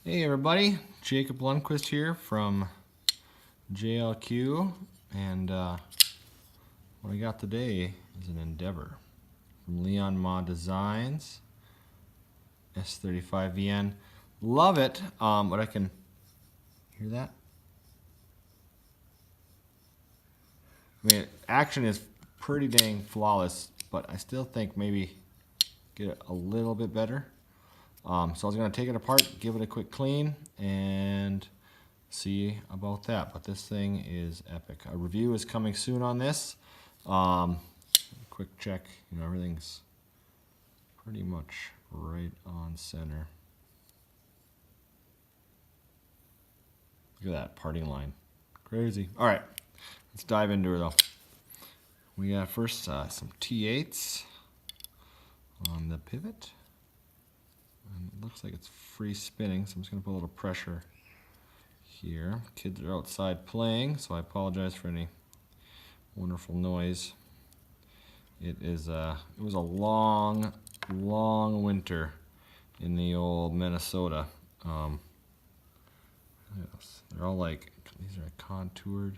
Hey everybody, Jacob Lundquist here from JLQ, and what I got today is an Endeavour from Liong Mah Designs, S35VN. Love it, but I can hear that. I mean, action is pretty dang flawless, but I still think maybe get it a little bit better. So I was going to take it apart, give it a quick clean, and see about that. But this thing is epic. A review is coming soon on this. Quick check, everything's pretty much right on center. Look at that parting line. Crazy. All right, let's dive into it though. We got first some T8s on the pivot. And it looks like it's free spinning, so I'm just going to put a little pressure here. Kids are outside playing, so I apologize for any wonderful noise. It was a long winter in the old Minnesota. They're all like, these are contoured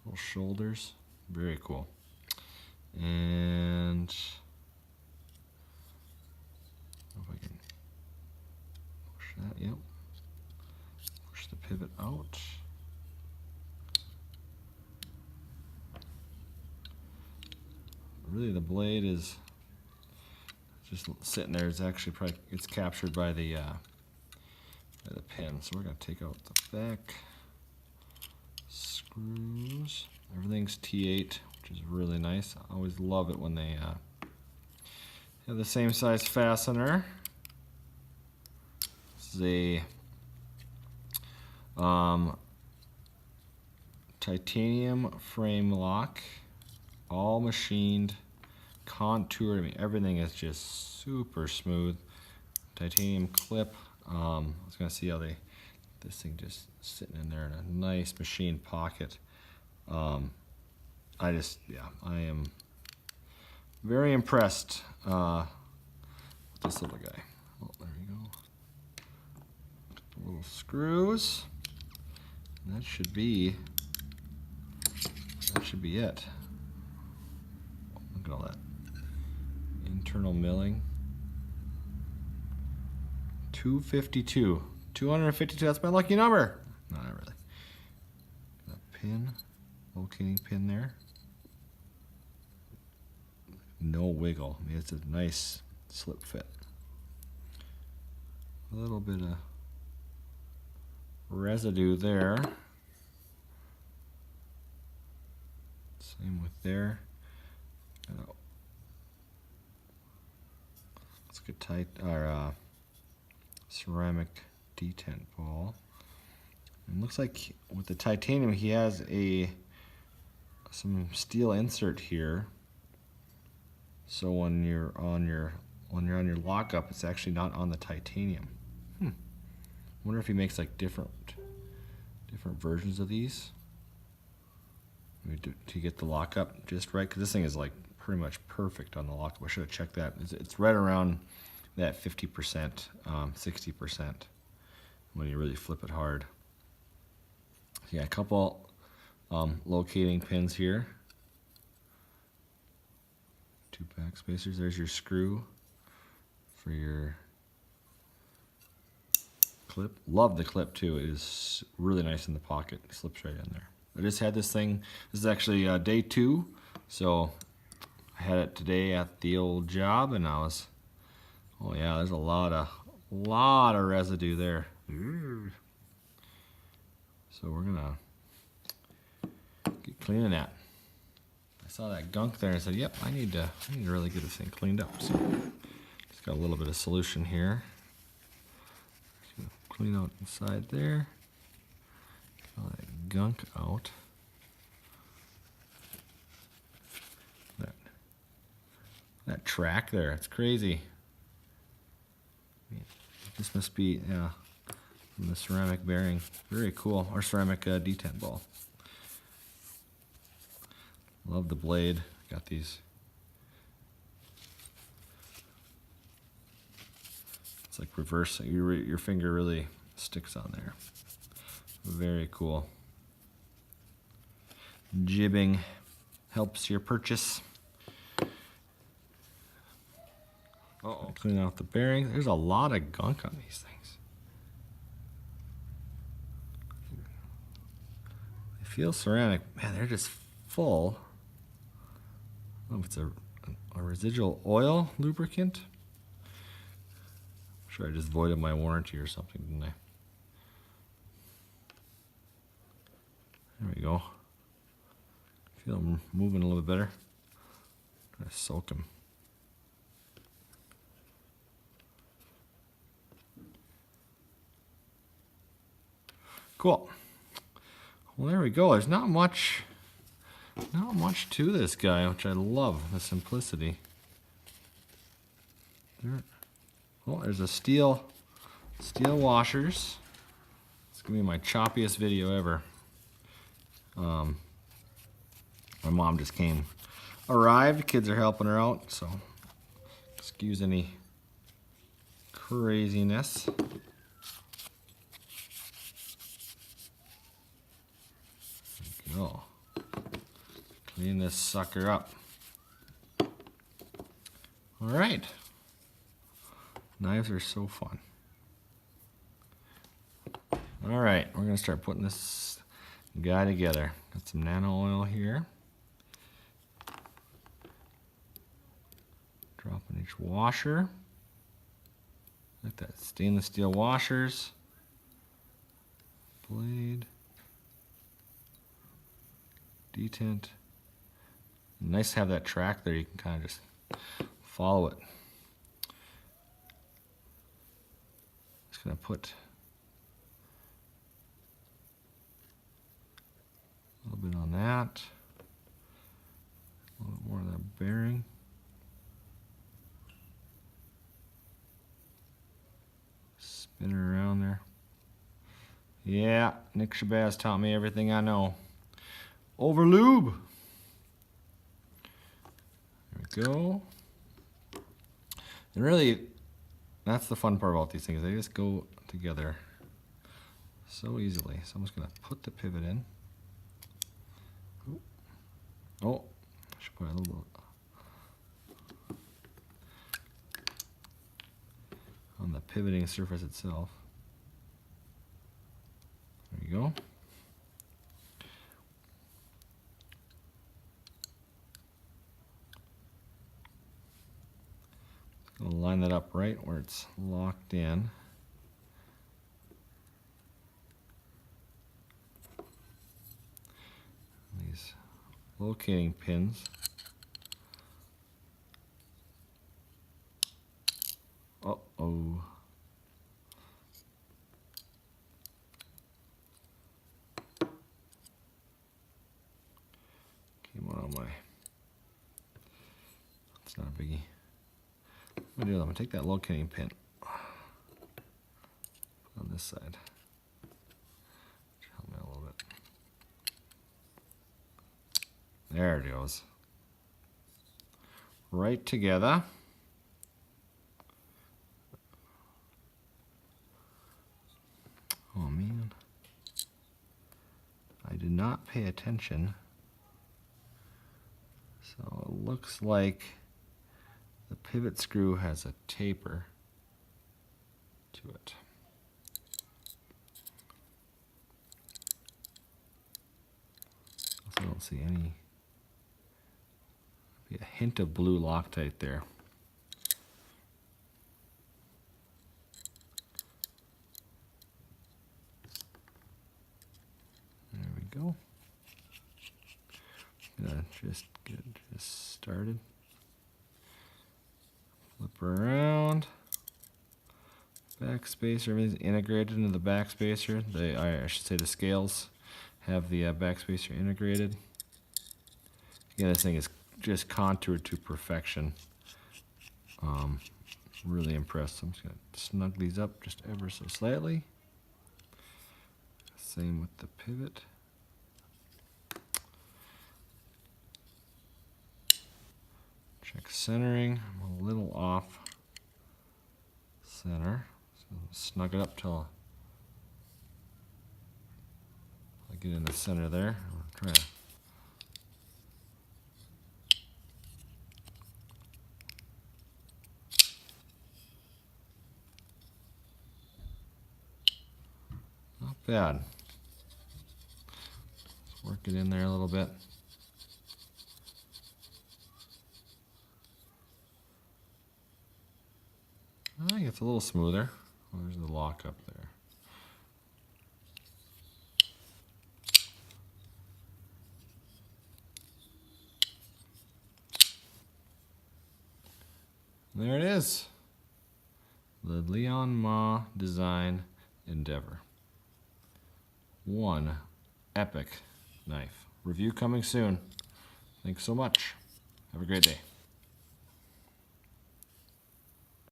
little shoulders. Very cool. And if I can push that, yep. Push the pivot out. Really, the blade is just sitting there. It's actually probably captured by the pin. So we're gonna take out the back screws. Everything's T8, which is really nice. I always love it when they have the same size fastener. This is a titanium frame lock, all machined, contoured. I mean, everything is just super smooth. Titanium clip. I was gonna see how this thing just sitting in there in a nice machined pocket. I am very impressed with this little guy. Oh, there you go. Little screws. And that should be it. Look at all that internal milling. 252. 252, that's my lucky number. No, not really. Got a pin, locating pin there. No wiggle. I mean, it's a nice slip fit. A little bit of residue there. Same with there. Let's get tight our ceramic detent ball. And looks like with the titanium he has some steel insert here. So when you're on your lockup, it's actually not on the titanium. Wonder if he makes like different versions of these. Maybe to get the lockup just right, because this thing is like pretty much perfect on the lockup. I should have checked that. It's right around that 50%, 60% when you really flip it hard. So yeah, a couple locating pins here. 2 back spacers. There's your screw for your clip. Love the clip too. It is really nice in the pocket. It slips right in there. I just had this thing. This is actually day 2, so I had it today at the old job, and oh yeah, there's a lot of residue there. So we're gonna get cleaning that. I saw that gunk there and I said, yep, I need to really get this thing cleaned up. So just got a little bit of solution here. Clean out inside there. Get all that gunk out. That track there, it's crazy. This must be, yeah, from the ceramic bearing. Very cool. Or ceramic detent ball. Love the blade. Got these. It's like reverse. Your finger really sticks on there. Very cool. Jibbing helps your purchase. Uh-oh. Clean out the bearings. There's a lot of gunk on these things. They feel ceramic. Man, they're just full. I don't know if it's a residual oil lubricant. I'm sure I just voided my warranty or something, didn't I? There we go. Feel them moving a little bit better. Try to soak them. Cool. Well, there we go. There's not much to this guy, which I love, the simplicity. There. Oh, there's a steel washers. It's gonna be my choppiest video ever. My mom just arrived. Kids are helping her out, so excuse any craziness. There we go. Clean this sucker up. All right. Knives are so fun. All right, we're gonna start putting this guy together. Got some nano oil here. Drop in each washer. Like that, stainless steel washers. Blade. Detent. Nice to have that track there, you can kind of just follow it. Just gonna put a little bit on that. A little bit more of that bearing. Spin it around there. Yeah, Nick Shabazz taught me everything I know. Over lube. There we go. And really, that's the fun part about these things. They just go together so easily. So I'm just gonna put the pivot in. Oh, I should put a little bit on the pivoting surface itself. There you go. Gonna line that up right where it's locked in. These locating pins. Uh-oh. Came out of my... It's not a biggie. What I'm gonna take that locating pin on this side. Help me out a little bit. There it goes. Right together. Oh man. I did not pay attention. So it looks like the pivot screw has a taper to it. I don't see any. Be a hint of blue Loctite there. There we go. Gonna just get it just started. Flip around. Backspacer, everything's integrated into the backspacer. I should say the scales have the backspacer integrated. Again, this thing is just contoured to perfection. Really impressed. So I'm just going to snug these up just ever so slightly. Same with the pivot. Check centering. I'm a little off center. Snug it up till I get in the center there. I'll try to. Not bad. Let's work it in there a little bit. I think it's a little smoother. Oh, there's the lock up there. There it is. The Liong Mah Design Endeavour. One epic knife. Review coming soon. Thanks so much. Have a great day.